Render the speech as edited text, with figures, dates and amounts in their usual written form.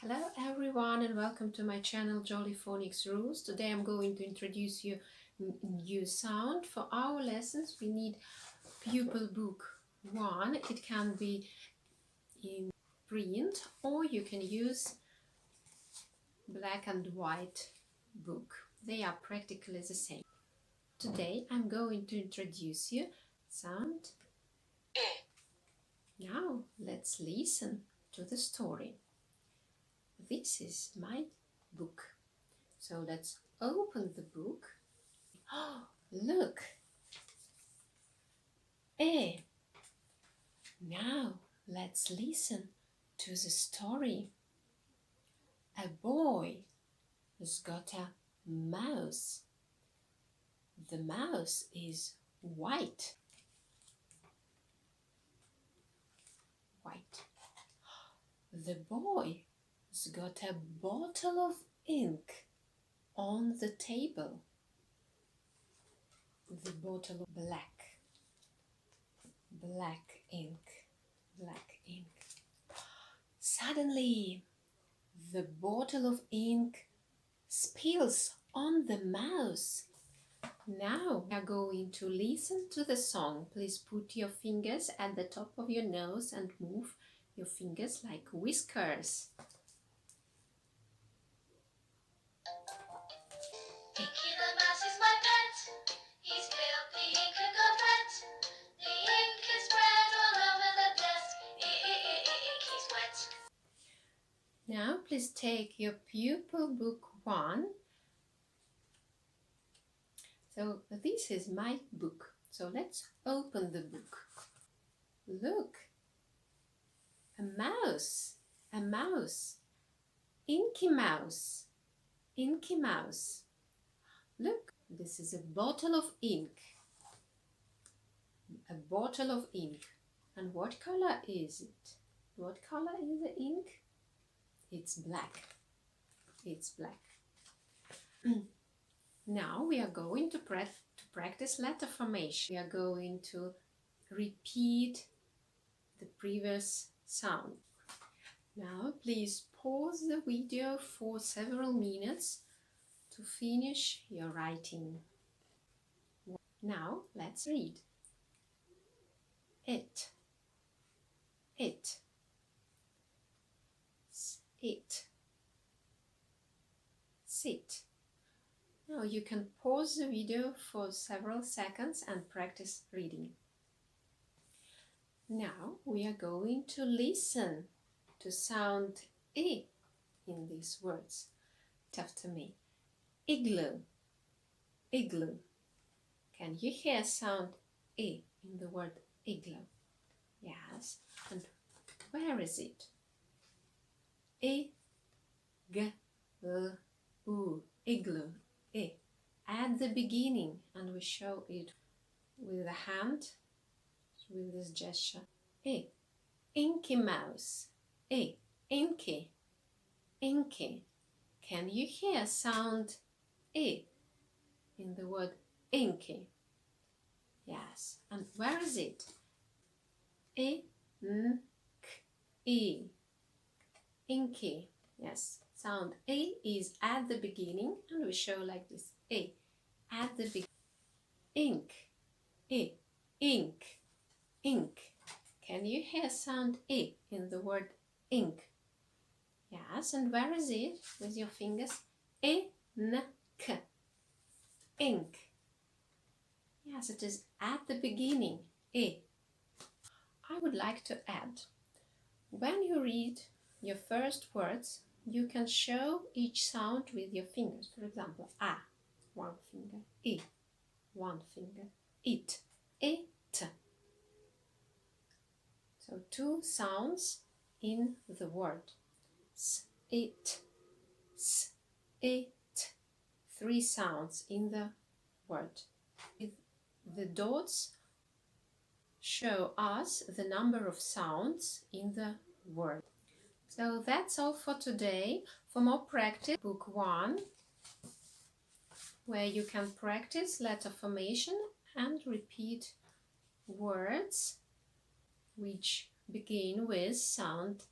Hello everyone and welcome to my channel Jolly Phonics Rules. Today I'm going to introduce you new sound. For our lessons we need pupil book 1. It can be in print or you can use black and white book. They are practically the same. Today I'm going to introduce you sound. Now let's listen to the story. This is my book. So let's open the book. Oh, look! Now let's listen to the story. A boy has got a mouse. The mouse is white. The boy has got a bottle of ink on the table. The bottle of black ink. Suddenly, the bottle of ink spills on the mouse. Now we are going to listen to the song. Please put your fingers at the top of your nose and move your fingers like whiskers. Pinky the mouse is my pet. He spilled the ink and got wet. The ink is spread all over the desk. Ink is wet. Now please take your pupil book 1. So this is my book. So let's open the book. Look, a mouse, inky mouse. Look, this is a bottle of ink. And what color is it? What color is the ink? It's black. Now we are going to practice letter formation. We are going to repeat the previous sound. Now please pause the video for several minutes to finish your writing. Now let's read. It. Sit. Now you can pause the video for several seconds and practice reading. Now we are going to listen to sound E in these words. After me. Igloo. Can you hear sound E in the word igloo? Yes. And where is it? Igloo. E. At the beginning, and we show it with a hand, with this gesture. E. Inky mouse. E. Inky. Can you hear sound E in the word inky? Yes. And where is it? E. Inky. Yes. Sound A is at the beginning, and we show like this. A. At the beginning. Ink. E. Ink. Can you hear sound E in the word ink? Yes, and where is it with your fingers? Ink. Yes, it is at the beginning. E. I would like to add, when you read your first words, you can show each sound with your fingers. For example, A, one finger, E, one finger, it. So 2 sounds in the word. It. 3 sounds in the word. The dots show us the number of sounds in the word. So that's all for today. For more practice, book 1, where you can practice letter formation and repeat words which begin with sound